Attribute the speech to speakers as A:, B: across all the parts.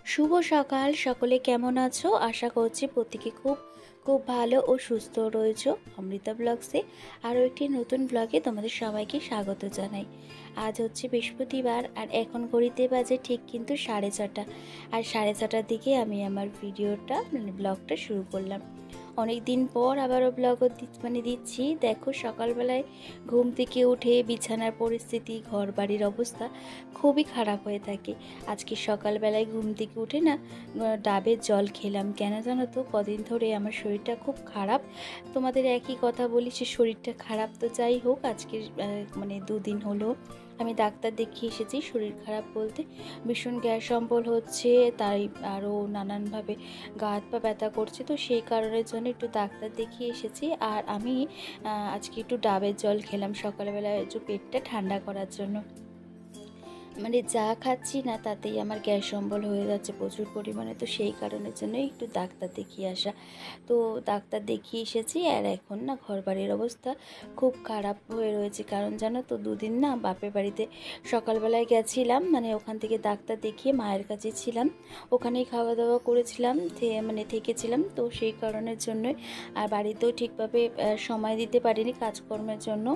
A: শুভ সকাল সকলে, কেমন আছো? আশা করছি প্রত্যেকে খুব খুব ভালো ও সুস্থ রয়েছো। অমৃতা ব্লগসে আরও একটি নতুন ব্লগে তোমাদের সবাইকে স্বাগত জানাই। আজ হচ্ছে বৃহস্পতিবার আর এখন ঘড়িতে বাজে ঠিক কিন্তু 6:30। আর 6:30টার দিকে আমি আমার ভিডিওটা ব্লগটা শুরু করলাম। অনেক দিন পর আবারও ব্লগও দিচ্ছি। দেখো, সকালবেলায় ঘুম থেকে উঠে বিছানার পরিস্থিতি, ঘর বাড়ির অবস্থা খুবই খারাপ হয়ে থাকে। আজকে সকালবেলায় ঘুম থেকে উঠে না ডাবের জল খেলাম। কেন জানো তো, কদিন ধরে আমার শরীরটা খুব খারাপ। তোমাদের একই কথা বলি যে শরীরটা খারাপ। তো যাই হোক, আজকে 2 দিন হলো আমি ডাক্তার দেখিয়ে এসেছি। শরীর খারাপ বলতে ভীষণ গ্যাস অম্বল হচ্ছে, তাই আরও নানানভাবে গা হাত পা ব্যথা করছে। তো সেই কারণের জন্য একটু ডাক্তার দেখিয়ে এসেছি। আর আমি আজকে একটু ডাবের জল খেলাম সকালবেলায়, একটু পেটটা ঠান্ডা করার জন্য। যা খাচ্ছি না তাতেই আমার গ্যাস অম্বল হয়ে যাচ্ছে প্রচুর পরিমাণে। তো সেই কারণের জন্য একটু ডাক্তার দেখিয়ে আসা। তো ডাক্তার দেখিয়ে এসেছি। আর এখন না ঘরবাড়ির অবস্থা খুব খারাপ হয়ে রয়েছে। কারণ জানো তো, 2 দিন না বাপের বাড়িতে সকালবেলায় গেছিলাম, ওখান থেকে ডাক্তার দেখিয়ে মায়ের কাছে ছিলাম, ওখানেই খাওয়া দাওয়া করেছিলাম, থেকেছিলাম। তো সেই কারণের জন্যই আর বাড়িতেও ঠিকভাবে সময় দিতে পারিনি কাজকর্মের জন্য।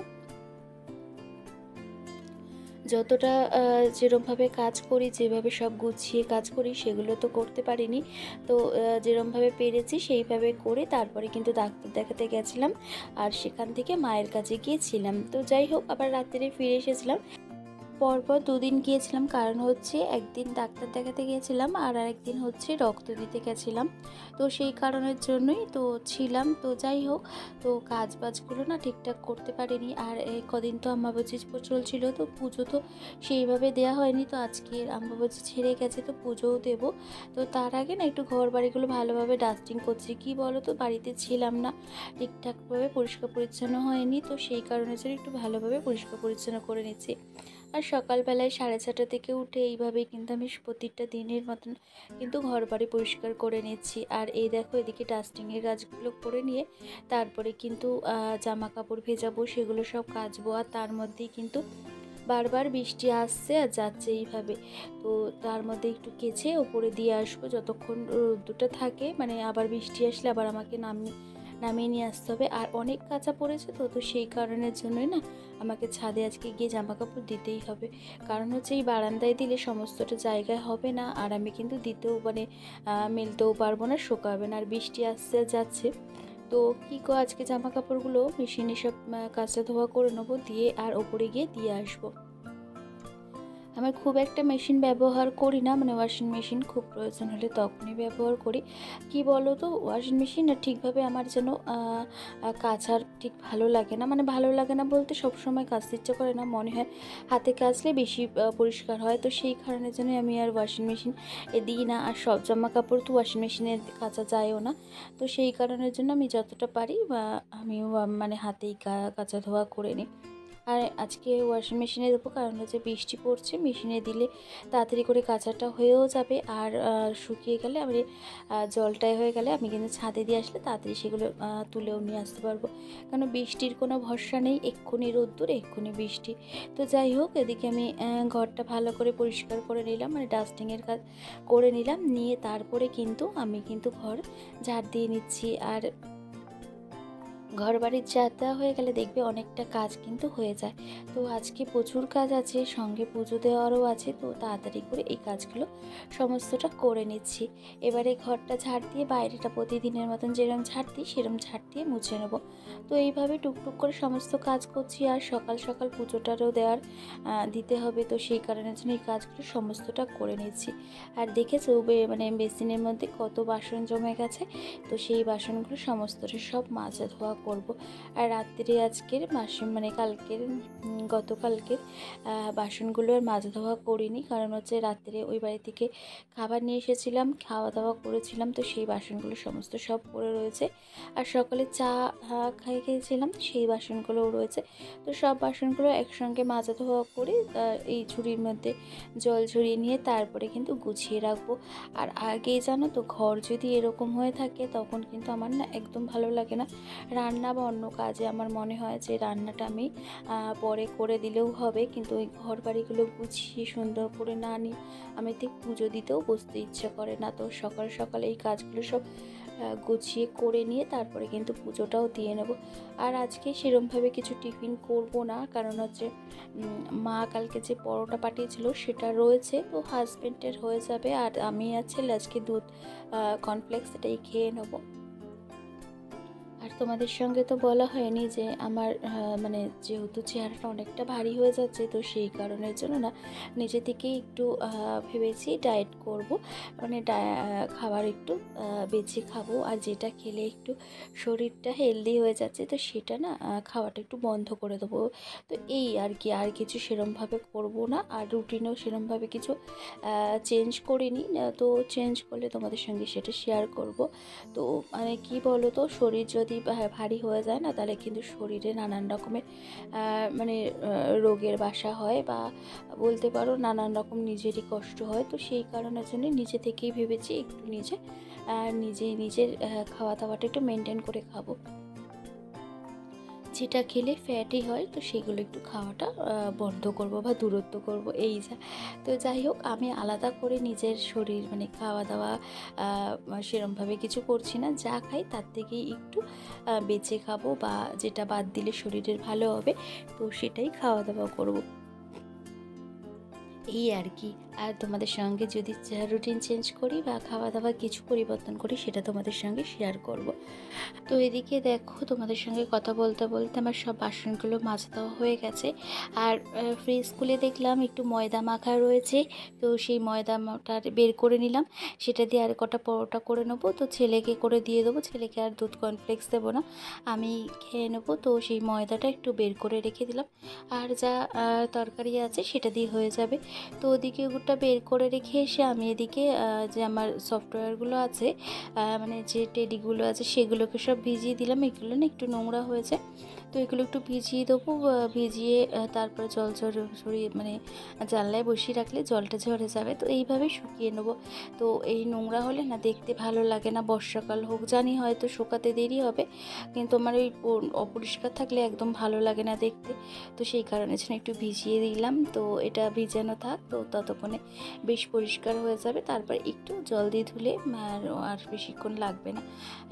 A: যতটা যেরমভাবে কাজ করি, যেভাবে সব গুছিয়ে কাজ করি, সেগুলো তো করতে পারিনি। তো যেরমভাবে পেরেছি সেইভাবে করে তারপরে কিন্তু ডাক্তার দেখাতে গেছিলাম, আর সেখান থেকে মায়ের কাছে গিয়েছিলাম। তো যাই হোক, আবার রাত্রে ফিরে এসেছিলাম। পরপর 2 দিন গিয়েছিলাম, কারণ হচ্ছে একদিন ডাক্তার দেখাতে গিয়েছিলাম আর আরেকদিন হচ্ছে রক্ত দিতে গেছিলাম। তো সেই কারণের জন্যই তো ছিলাম। তো যাই হোক, তো কাজ বাজগুলো না ঠিকঠাক করতে পারিনি। আর এই কদিন তো আম্বাবচী চলছিল, তো পুজো তো সেইভাবে দেওয়া হয়নি। তো আজকে আম্বাবচী ছেড়ে গেছে, তো পুজোও দেবো। তো তার আগে না একটু ঘর বাড়িগুলো ভালোভাবে ডাস্টিং করছি। কি বলো তো, বাড়িতে ছিলাম না, ঠিকঠাকভাবে পরিষ্কার পরিচ্ছন্ন হয়নি। তো সেই কারণের জন্য একটু ভালোভাবে পরিষ্কার পরিচ্ছন্ন করে নিচ্ছি। আর সকালবেলায় 6:30 থেকে উঠে এইভাবেই কিন্তু আমি প্রতিটা দিনের মতন কিন্তু ঘর বাড়ি পরিষ্কার করে নিচ্ছি। আর এই দেখো, এদিকে ডাস্টিংয়ের কাজগুলো করে নিয়ে তারপরে কিন্তু জামা কাপড় ভেজাবো, সেগুলো সব কাচবো। আর তার মধ্যেই কিন্তু বারবার বৃষ্টি আসছে আর যাচ্ছে এইভাবে। তো তার মধ্যে একটু কেচে ওপরে দিয়ে আসবো যতক্ষণ রোদ্দুরটা থাকে। আবার বৃষ্টি আসলে আবার আমাকে নামিয়ে নিয়ে আসতে হবে। আর অনেক কাঁচা পড়েছে, তো তো সেই কারণের জন্যই না আমাকে ছাদে আজকে গিয়ে জামা কাপড় দিতেই হবে। কারণ হচ্ছে এই বারান্দায় দিলে সমস্তটা জায়গায় হবে না, আর আমি কিন্তু দিতেও মেলতেও পারবো না, শোকাবে না। আর বৃষ্টি আসছে যাচ্ছে, তো কী আজকে জামা কাপড়গুলো মেশিনে সব কাচা ধোয়া করে নেবো, দিয়ে আর ওপরে গিয়ে দিয়ে আসবো। আমার খুব একটা মেশিন ব্যবহার করি না, ওয়াশিং মেশিন খুব প্রয়োজন হলে তখনই ব্যবহার করি। কি বলো তো, ওয়াশিং মেশিন না ঠিকভাবে আমার যেন কাচার ঠিক ভালো লাগে না। ভালো লাগে না বলতে সবসময় কাচতে ইচ্ছা করে না, মনে হয় হাতে কাচলে বেশি পরিষ্কার হয়। তো সেই কারণের জন্য আমি আর ওয়াশিং মেশিন দিই না। আর সব জামা কাপড় তো ওয়াশিং মেশিনে কাচা যায়ও না। তো সেই কারণের জন্য আমি যতটা পারি আমিও হাতেই কাচা ধোয়া করে নিই। আর আজকে ওয়াশিং মেশিনে দেবো, কারণ হচ্ছে বৃষ্টি পড়ছে, মেশিনে দিলে তাড়াতাড়ি করে কাচাটা হয়েও যাবে। আর শুকিয়ে গেলে জলটায় হয়ে গেলে আমি কিন্তু ছাদে দিয়ে আসলে তাড়াতাড়ি সেগুলো তুলেও নিয়ে আসতে পারবো। কারণ বৃষ্টির কোনো ভরসা নেই, এক্ষুনি রোদ্দুর এক্ষুনি বৃষ্টি। তো যাই হোক, এদিকে আমি ঘরটা ভালো করে পরিষ্কার করে নিলাম, ডাস্টিংয়ের কাজ করে নিলাম, নিয়ে তারপরে কিন্তু আমি ঘর ঝাড় দিয়ে নিচ্ছি। আর ঘর বাড়ির ঝাড় দেওয়া হয়ে গেলে দেখবে অনেকটা কাজ কিন্তু হয়ে যায়। তো আজকে প্রচুর কাজ আছে, সঙ্গে পুজো দেওয়ারও আছে। তো তাড়াতাড়ি করে এই কাজগুলো সমস্তটা করে নিচ্ছি। এবারে ঘরটা ঝাড় দিয়ে বাইরেটা প্রতিদিনের মতন যেরকম ঝাড় দিই সেরকম ঝাড় দিয়ে মুছে নেব। তো এইভাবে টুকটুক করে সমস্ত কাজ করছি। আর সকাল সকাল পুজোটারও দিতে হবে, তো সেই কারণের জন্য এই কাজগুলো সমস্তটা করে নিচ্ছি। আর দেখেছো বেসিনের মধ্যে কত বাসন জমে গেছে। তো সেই বাসনগুলো সমস্তটা সব মাজা ধোয়া করব। আর রাত্রে আজকের কালকের গতকালকের বাসনগুলো আর মাজা ধোয়া করিনি, কারণ হচ্ছে রাত্রে ওই বাড়ি থেকে খাবার নিয়ে এসেছিলাম, খাওয়া দাওয়া করেছিলাম। তো সেই বাসনগুলো সমস্ত সব পড়ে রয়েছে। আর সকালে চা খেয়েছিলাম, সেই বাসনগুলোও রয়েছে। তো সব বাসনগুলো একসঙ্গে মাজা ধোয়া করে এই ঝুড়ির মধ্যে জল ঝরিয়ে নিয়ে তারপরে কিন্তু গুছিয়ে রাখবো। আর আগে জানো তো, ঘর যদি এরকম হয়ে থাকে তখন কিন্তু আমার না একদম ভালো লাগে না, রান্না বা অন্য কাজে আমার মনে হয় যে রান্নাটা আমি পরে করে দিলেও হবে, কিন্তু ওই ঘর বাড়িগুলো গুছিয়ে সুন্দর করে না নিই আমি ঠিক পুজো দিতেও বসতে ইচ্ছা করে না। তো সকাল সকাল এই কাজগুলো সব গুছিয়ে করে নিয়ে তারপরে কিন্তু পুজোটাও দিয়ে নেব। আর আজকে সেরমভাবে কিছু টিফিন করব না, কারণ হচ্ছে মা কালকে যে পরোটা পাঠিয়েছিল সেটা রয়েছে, তো হাজব্যান্ডের হয়ে যাবে, আর আমি আর ছেলে আজকে দুধ কর্নফ্লেক্স এটাই খেয়ে নেবো। আর তোমাদের সঙ্গে তো বলা হয়নি যে আমার মানে যেহেতু চেহারাটা অনেকটা ভারী হয়ে যাচ্ছে, তো সেই কারণের জন্য না নিজে থেকেই একটু ভেবেছি ডায়েট করব, মানে খাবার একটু বেছে খাবো, আর যেটা খেলে একটু শরীরটা হেলদি হয়ে যাচ্ছে তো সেটা না খাওয়াটা একটু বন্ধ করে দেবো। তো এই আর কি, আর কিছু সেরমভাবে করব না, আর রুটিনেও সেরমভাবে কিছু চেঞ্জ করিনি। তো চেঞ্জ করলে তোমাদের সঙ্গে সেটা শেয়ার করব। তো মানে কি বলো তো, শরীর যদি ভারী হয়ে যায় না, তাহলে কিন্তু শরীরে নানান রকমের মানে রোগের বাসা হয়, বা বলতে পারো নানান রকম নিজেরই কষ্ট হয়। তো সেই কারণের জন্য নিজে থেকেই ভেবেছি একটু নিজের খাওয়া দাওয়াটা একটু মেনটেন করে খাবো, যেটা খেলে ফ্যাটি হয় তো সেগুলো একটু খাওয়াটা বন্ধ করব বা দূরত্ব করব, এই যা। তো যাই হোক, আমি আলাদা করে নিজের শরীর মানে খাওয়া দাওয়া সেরমভাবে কিছু করছি না, যা খাই তার থেকেই একটু বেঁচে খাবো, বা যেটা বাদ দিলে শরীরের ভালো হবে তো সেটাই খাওয়া দাওয়া করব, এই আর কি। আর তোমাদের সঙ্গে যদি রুটিন চেঞ্জ করি বা খাওয়া দাওয়া কিছু পরিবর্তন করি সেটা তোমাদের সঙ্গে শেয়ার করব। তো এদিকে দেখো, তোমাদের সঙ্গে কথা বলতে বলতে আমার সব বাসনগুলো মাজা দেওয়া হয়ে গেছে। আর ফ্রিজ খুলে দেখলাম একটু ময়দা মাখা রয়েছে, তো সেই ময়দাটা বের করে নিলাম, সেটা দিয়ে আর কটা পরোটা করে নেবো। তো ছেলেকে করে দিয়ে দেবো, ছেলেকে আর দুধ কর্নফ্লেক্স দেবো না, আমি খেয়ে নেবো। তো সেই ময়দাটা একটু বের করে রেখে দিলাম, আর যা তরকারি আছে সেটা দিয়ে হয়ে যাবে। তো ওদিকে ওটা বের করে রেখে এসে আমি এদিকে যে আমার সফটওয়্যারগুলো আছে মানে যে টেডিগুলো আছে সেগুলোকে সব ভিজিয়ে দিলাম। এগুলো না একটু নোংরা হয়েছে, তো এগুলো একটু ভিজিয়ে দেবো, ভিজিয়ে তারপরে জল ঝরিয়ে মানে জানলায় বসিয়ে রাখলে জলটা ঝরে যাবে, তো এইভাবেই শুকিয়ে নেবো। তো এই নোংরা হলে না দেখতে ভালো লাগে না, বর্ষাকাল হোক জানি হয়তো শুকাতে দেরি হবে, কিন্তু আমার ওই অপরিষ্কার থাকলে একদম ভালো লাগে না দেখতে। তো সেই কারণে জন্য একটু ভিজিয়ে দিলাম, তো এটা ভিজানো থাক, তো ততক্ষণে বেশ পরিষ্কার হয়ে যাবে। তারপরে একটু জল দিয়ে ধুলে আর বেশিক্ষণ লাগবে না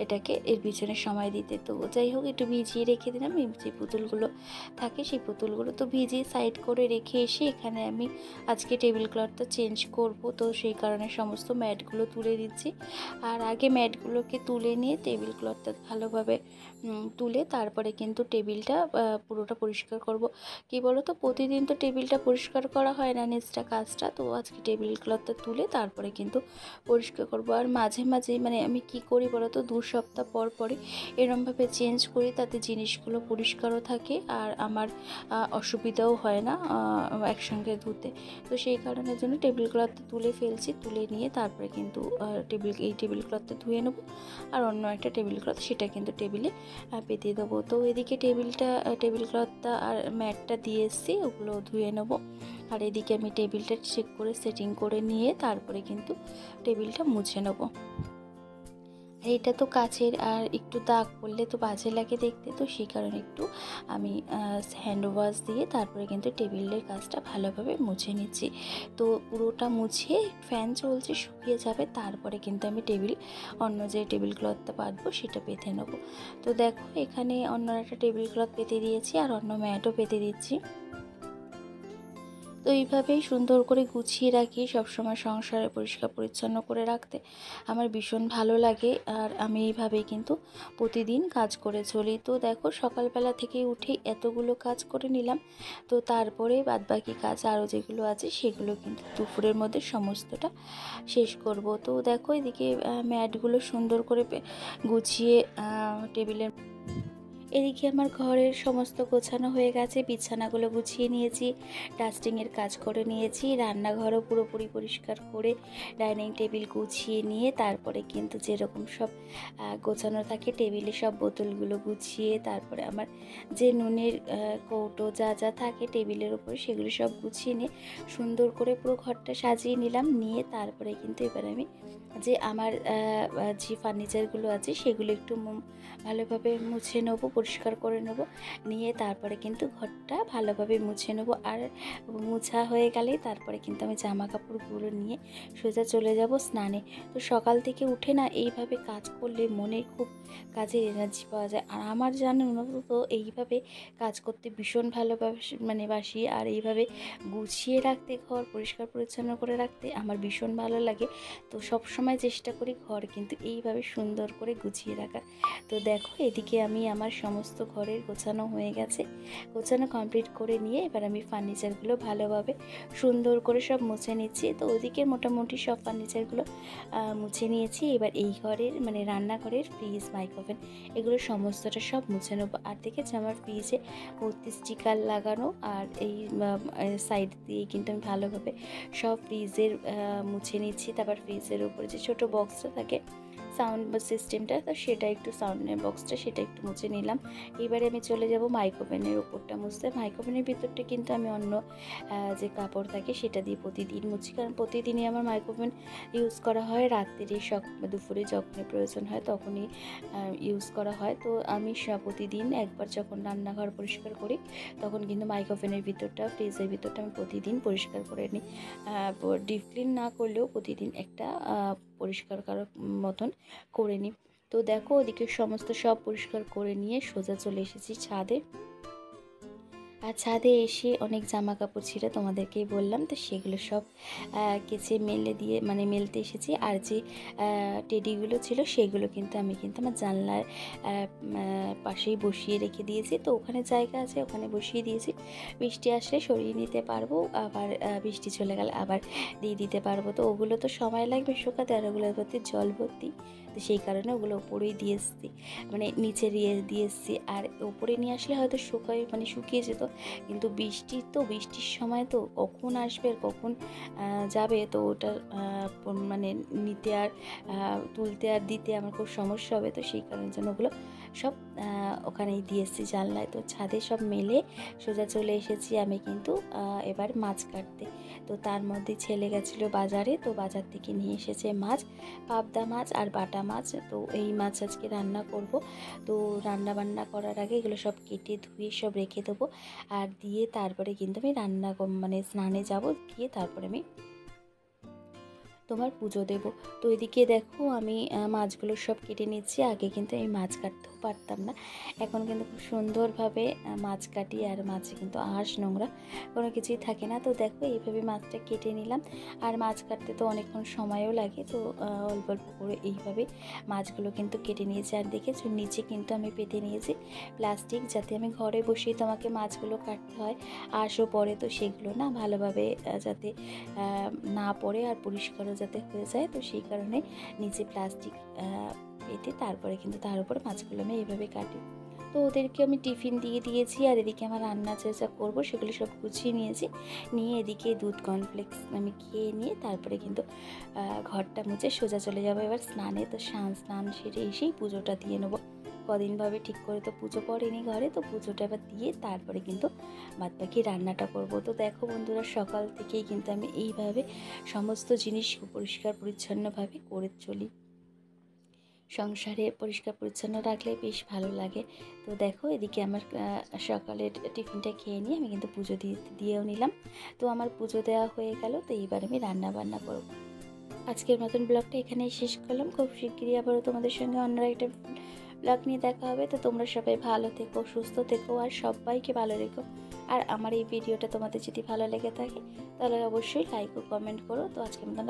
A: এটাকে এর পিছনে সময় দিতে। তো যাই হোক, একটু ভিজিয়ে রেখে দিলাম। এই যে পুতুলগুলো থাকে সেই পুতুলগুলো তো ভিজিয়ে সাইড করে রেখে এসে এখানে আমি আজকে টেবিল ক্লথটা চেঞ্জ করব, তো সেই কারণে সমস্ত ম্যাটগুলো তুলে দিচ্ছি। আর আগে ম্যাটগুলোকে তুলে নিয়ে টেবিল ক্লথটা ভালোভাবে তুলে তারপরে কিন্তু টেবিলটা পুরোটা পরিষ্কার করব। কি বলো তো, প্রতিদিন তো টেবিলটা পরিষ্কার করা হয় না, নিচটা কাজটা, তো আজকে টেবিল ক্লথটা তুলে তারপরে কিন্তু পরিষ্কার করব। আর মাঝে মাঝে মানে আমি কি করি বলো তো, 2 সপ্তাহ পর পরই এরমভাবে চেঞ্জ করি, তাতে জিনিসগুলো পরিষ্কারও থাকে আর আমার অসুবিধাও হয় না একসঙ্গে ধুতে। তো সেই কারণের জন্য টেবিল ক্লথটা তুলে ফেলছি, তুলে নিয়ে তারপরে কিন্তু এই টেবিল ক্লথটা ধুয়ে নেবো, আর অন্য একটা টেবিল ক্লথ সেটা কিন্তু টেবিলে পেতে দেবো। তো এদিকে টেবিল ক্লথটা আর ম্যাটটা দিয়ে এসেছি, ওগুলো ধুয়ে নেবো। আর এদিকে আমি টেবিলটা চেক করে সেটিং করে নিয়ে তারপরে কিন্তু টেবিলটা মুছে নেবো। এটা তো কাচের, আর একটু দাগ পড়লে তো বাজে লাগে দেখতে, তো সেই কারণে একটু আমি হ্যান্ড ওয়াশ দিয়ে তারপরে কিন্তু টেবিলের কাজটা ভালোভাবে মুছে নিচ্ছি। তো পুরোটা মুছিয়ে ফ্যান চলছে, শুকিয়ে যাবে, তারপরে কিন্তু আমি অন্য যে টেবিল ক্লথটা পাতবো সেটা পেতে নেবো। তো দেখো, এখানে অন্য একটা টেবিল ক্লথ পেতে দিয়েছি আর অন্য ম্যাটও পেতে দিচ্ছি। তো এইভাবেই সুন্দর করে গুছিয়ে রাখি, সবসময় সংসারে পরিষ্কার পরিচ্ছন্ন করে রাখতে আমার ভীষণ ভালো লাগে, আর আমি এইভাবেই কিন্তু প্রতিদিন কাজ করে চলি। তো দেখো, সকালবেলা থেকে উঠেই এতগুলো কাজ করে নিলাম, তো তারপরে বাদবাকি কাজ আরও যেগুলো আছে সেগুলো কিন্তু দুপুরের মধ্যে সমস্তটা শেষ করব। তো দেখো, এদিকে ম্যাটগুলো সুন্দর করে গুছিয়ে টেবিলের এদিকে আমার ঘরের সমস্ত গোছানো হয়ে গেছে, বিছানাগুলো গুছিয়ে নিয়েছি, ডাস্টিংয়ের কাজ করে নিয়েছি, রান্নাঘরও পুরোপুরি পরিষ্কার করে ডাইনিং টেবিল গুছিয়ে নিয়ে তারপরে কিন্তু যেরকম সব গোছানো থাকে টেবিলে সব বোতলগুলো গুছিয়ে, তারপরে আমার যে নুনের কৌটো যা যা থাকে টেবিলের উপরে সেগুলো সব গুছিয়ে নিয়ে সুন্দর করে পুরো ঘরটা সাজিয়ে নিলাম। নিয়ে তারপরে কিন্তু এবার আমি যে আমার যে ফার্নিচারগুলো আছে সেগুলো একটু ভালোভাবে মুছে নেবো, পরিষ্কার করে নেবো। নিয়ে তারপরে কিন্তু ঘরটা ভালোভাবে মুছে নেবো। আর মোছা হয়ে গেলেই তারপরে কিন্তু আমি জামা কাপড়গুলো নিয়ে সোজা চলে যাব স্নানে। তো সকাল থেকে উঠে না এইভাবে কাজ করলে মনে খুব কাজের এনার্জি পাওয়া যায়। আর আমার জানেন তো এইভাবে কাজ করতে ভীষণ বাসি। আর এইভাবে গুছিয়ে রাখতে, ঘর পরিষ্কার পরিচ্ছন্ন করে রাখতে আমার ভীষণ ভালো লাগে। তো সব সময় চেষ্টা করি ঘর কিন্তু এইভাবে সুন্দর করে গুছিয়ে রাখার। তো দেখো এদিকে আমি আমার সমস্ত ঘরের গোছানো হয়ে গেছে, গোছানো কমপ্লিট করে নিয়ে এবার আমি ফার্নিচারগুলো ভালোভাবে সুন্দর করে সব মুছে নিচ্ছি। তো ওদিকে মোটামুটি সব ফার্নিচারগুলো মুছে নিয়েছি। এবার এই ঘরের রান্নাঘরের ফ্রিজ, মাইক্রোওভেন এগুলো সমস্তটা সব মুছে নেবো। আর দেখেছি আমার ফ্রিজে ভর্তি স্টিকার লাগানো, আর এই সাইড দিয়ে কিন্তু আমি ভালোভাবে সব ফ্রিজের মুছে নিচ্ছি। তারপর ফ্রিজের উপরে যে ছোটো বক্সটা থাকে সাউন্ড সিস্টেমটা, তো সেটা একটু সাউন্ডের বক্সটা সেটা একটু মুছে নিলাম। এবারে আমি চলে যাব মাইক্রোওভেনের উপরটা মুছতে। মাইক্রোওভেনের ভিতরটা কিন্তু আমি অন্য যে কাপড় থাকে সেটা দিয়ে প্রতিদিন মুছি, কারণ প্রতিদিনই আমার মাইক্রোওভেন ইউজ করা হয়। রাত্রে দুপুরে যখনই প্রয়োজন হয় তখনই ইউজ করা হয়। তো আমি প্রতিদিন একবার যখন রান্নাঘর পরিষ্কার করি তখন কিন্তু মাইক্রোওভেনের ভিতরটা, ফ্রিজের ভিতরটা আমি প্রতিদিন পরিষ্কার করে নিই। ডিপ ক্লিন না করলেও প্রতিদিন একটা পরিষ্কার করার মতন করে নিই। তো দেখো ওদিকে সমস্ত সব পরিষ্কার করে নিয়ে সোজা চলে এসেছি ছাদে। আর ছাদে এসে অনেক জামা কাপড় ছিল, তোমাদেরকেই বললাম, তো সেগুলো সব কেচে মেলতে এসেছি। আর যে টেডিগুলো ছিল সেগুলো কিন্তু আমি আমার জানলার পাশেই বসিয়ে রেখে দিয়েছি। তো ওখানে জায়গা আছে, ওখানে বসিয়ে দিয়েছি। বৃষ্টি আসলে সরিয়ে নিতে পারবো, আবার বৃষ্টি চলে গেলে আবার দিয়ে দিতে পারবো। তো ওগুলো তো সময় লাগবে শুকাতে, আর ওগুলোর ভর্তি জল ভর্তি, তো সেই কারণে ওগুলো ওপরেই দিয়ে এসেছি, নিচে দিয়ে এসেছি। আর ওপরে নিয়ে আসলে হয়তো শুকিয়ে যেত, কিন্তু বৃষ্টির সময় তো কখন আসবে আর কখন যাবে, তো ওটা নিতে আর তুলতে আর দিতে আমার খুব সমস্যা হবে। তো সেই কারণের জন্য ওগুলো সব ওখানেই দিয়ে এসেছি জানলায়। তো ছাদে সব মেলে সোজা চলে এসেছি আমি কিন্তু এবার মাছ কাটতে। তো তার মধ্যে ছেলে গেছিলো বাজারে, তো বাজার থেকে নিয়ে এসেছে মাছ, পাবদা মাছ আর বাটা মাছ। তো এই মাছ আজকে রান্না করব। তো রান্না বান্না করার আগে এগুলো সব কেটে ধুয়ে সব রেখে দেবো। আর দিয়ে তারপরে কিন্তু আমি স্নানে যাব, গিয়ে তারপরে আমি পুজো দেব। তো এদিকে দেখো আমি মাছগুলো সব কেটে নিচ্ছি। আগে কিন্তু আমি মাছ কাটতেও পারতাম না, এখন কিন্তু খুব সুন্দরভাবে মাছ কাটি। আর মাছে কিন্তু আঁশ নোংরা কোনো কিছুই থাকে না। তো দেখো এইভাবে মাছটা কেটে নিলাম। আর মাছ কাটতে তো অনেকক্ষণ সময়ও লাগে, তো অল্প অল্প করে এইভাবে মাছগুলো কিন্তু কেটে নিয়েছি। আর দেখেছো নিচে কিন্তু আমি পেতে নিয়েছি প্লাস্টিক, যাতে আমি ঘরে বসেই তোমাকে মাছগুলো কাটতে হয়, আঁশও পড়ে, তো সেগুলো না ভালোভাবে যাতে না পড়ে আর পরিষ্কারও যাতে হয়ে যায়। তো সেই কারণে নিচে প্লাস্টিক পেতে তারপরে কিন্তু তার উপরে মাছগুলো আমি এইভাবে কাটি। তো ওদেরকে আমি টিফিন দিয়ে দিয়েছি। আর এদিকে আমার রান্না যা করবো সেগুলো সব গুছিয়ে নিয়েছি। নিয়ে এদিকে দুধ কর্নফ্লেক্স আমি খেয়ে নিয়ে তারপরে কিন্তু ঘরটা মুছে সোজা চলে যাবো এবার স্নানে। তো স্নান সেরে এসেই পুজোটা দিয়ে নেবো। কদিনভাবে ঠিক করে তো পুজো পড়েনি ঘরে, তো পুজোটা এবার দিয়ে তারপরে কিন্তু বাদবাকি রান্নাটা করব। তো দেখো বন্ধুরা, সকাল থেকেই কিন্তু আমি এইভাবে সমস্ত জিনিস পরিষ্কার পরিচ্ছন্নভাবে করে চলি। সংসারে পরিষ্কার পরিচ্ছন্ন রাখলে বেশ ভালো লাগে। তো দেখো এদিকে আমার সকালের টিফিনটা খেয়ে নিয়ে আমি কিন্তু পুজো দিয়েও নিলাম। তো আমার পুজো দেওয়া হয়ে গেল। তো এইবার আমি রান্না বান্না করব। আজকের মতন ব্লগটা এখানেই শেষ করলাম। খুব শিগগিরই আবারও তোমাদের সঙ্গে অন্য একটা ব্লগ নিয়ে দেখা হবে। তো তোমরা সবাই ভালো থেকো, সুস্থ থেকো, আর সবাইকে ভালো রেখো। আর আমার এই ভিডিওটা তোমাদের যদি ভালো লেগে থাকে তাহলে অবশ্যই লাইক ও কমেন্ট করো। তো আজকের মতন